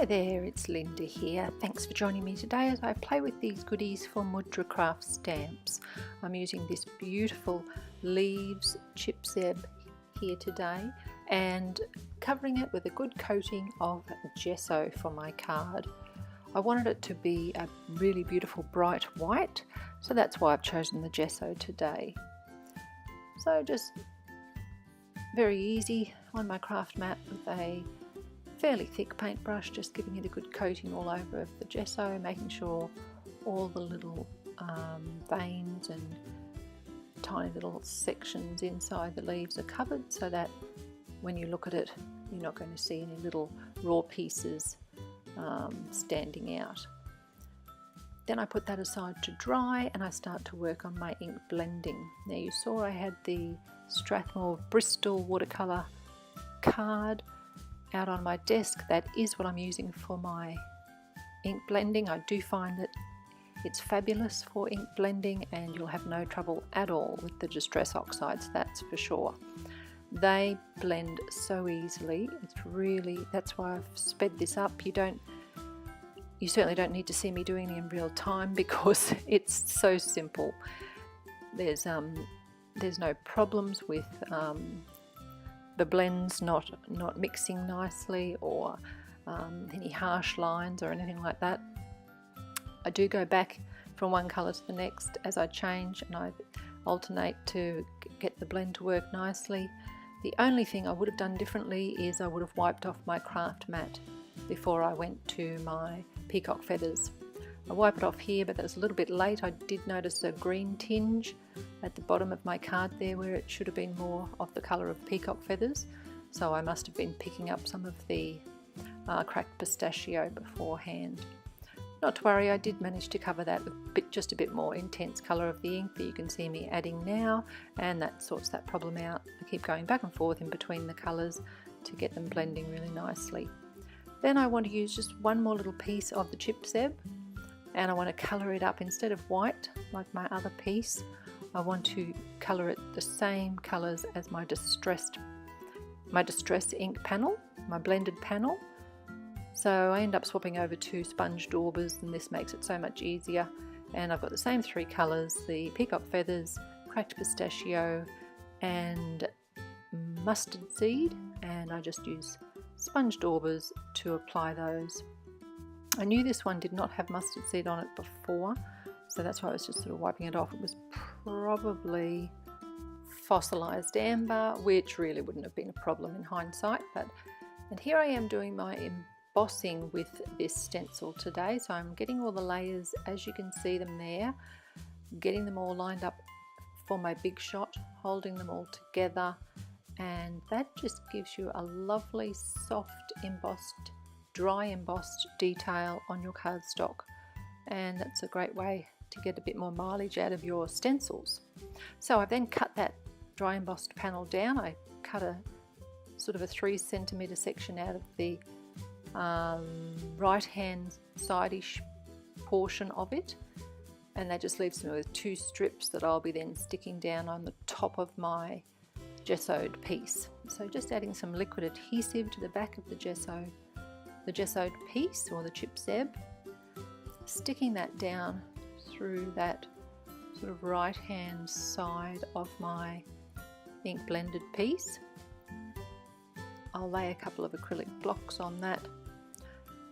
Hi there, it's Linda here. Thanks for joining me today as I play with these goodies for Mudra Craft stamps. I'm using this beautiful Leaves Chipzeb here today and covering it with a good coating of gesso for my card. I wanted it to be a really beautiful bright white, so that's why I've chosen the gesso today. So just very easy on my craft mat with a fairly thick paintbrush, just giving it a good coating all over of the gesso, making sure all the little veins and tiny little sections inside the leaves are covered, so that when you look at it you're not going to see any little raw pieces standing out. Then I put that aside to dry and I start to work on my ink blending. Now you saw I had the Strathmore Bristol watercolour card out on my desk. That is what I'm using for my ink blending. I do find that it's fabulous for ink blending and you'll have no trouble at all with the Distress Oxides, that's for sure. They blend so easily. It's really, that's why I've sped this up. You certainly don't need to see me doing it in real time because it's so simple. There's no problems with the blends not mixing nicely or any harsh lines or anything like that. I do go back from one colour to the next as I change, and I alternate to get the blend to work nicely. The only thing I would have done differently is I would have wiped off my craft mat before I went to my peacock feathers. I wipe it off here, but that was a little bit late. I did notice a green tinge at the bottom of my card there where it should have been more of the colour of peacock feathers, so I must have been picking up some of the cracked pistachio beforehand. Not to worry, I did manage to cover that with just a bit more intense colour of the ink that you can see me adding now, and that sorts that problem out. I keep going back and forth in between the colours to get them blending really nicely. Then I want to use just one more little piece of the Chipzeb, and I want to colour it up. Instead of white like my other piece, I want to colour it the same colours as my distress ink panel, my blended panel. So I end up swapping over to sponge daubers, and this makes it so much easier. And I've got the same three colours, the peacock feathers, cracked pistachio and mustard seed, and I just use sponge daubers to apply those. I knew this one did not have mustard seed on it before, so that's why I was just sort of wiping it off. It was probably fossilized amber, which really wouldn't have been a problem in hindsight. And here I am doing my embossing with this stencil today, so I'm getting all the layers as you can see them there, getting them all lined up for my big shot, holding them all together, and that just gives you a lovely soft embossed, dry embossed detail on your cardstock, and that's a great way to get a bit more mileage out of your stencils. So I then cut that dry embossed panel down. I cut a sort of a 3 centimetre section out of the right hand side-ish portion of it, and that just leaves me with 2 strips that I'll be then sticking down on the top of my gessoed piece. So just adding some liquid adhesive to the back of the gessoed piece or the Chipzeb, sticking that down through that sort of right hand side of my ink blended piece. I'll lay a couple of acrylic blocks on that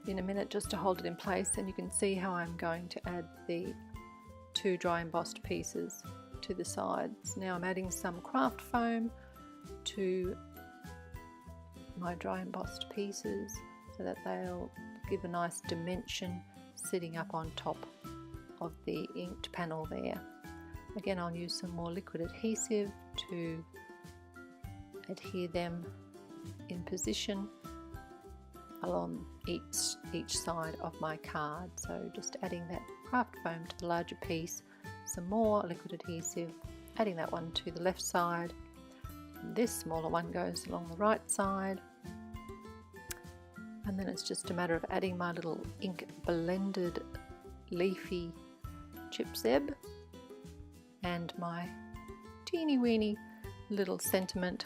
in a minute just to hold it in place, and you can see how I'm going to add the 2 dry embossed pieces to the sides. Now I'm adding some craft foam to my dry embossed pieces so that they'll give a nice dimension sitting up on top of the inked panel there. Again, I'll use some more liquid adhesive to adhere them in position along each side of my card. So just adding that craft foam to the larger piece, some more liquid adhesive, adding that one to the left side, and this smaller one goes along the right side, and then it's just a matter of adding my little ink blended leafy Chipzeb and my teeny weeny little sentiment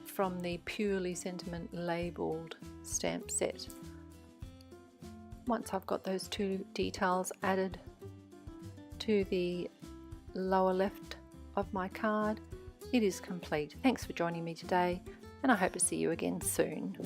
from the Purely Sentiment labelled stamp set. once I've got those two details added to the lower left of my card, it is complete. Thanks for joining me today, and I hope to see you again soon.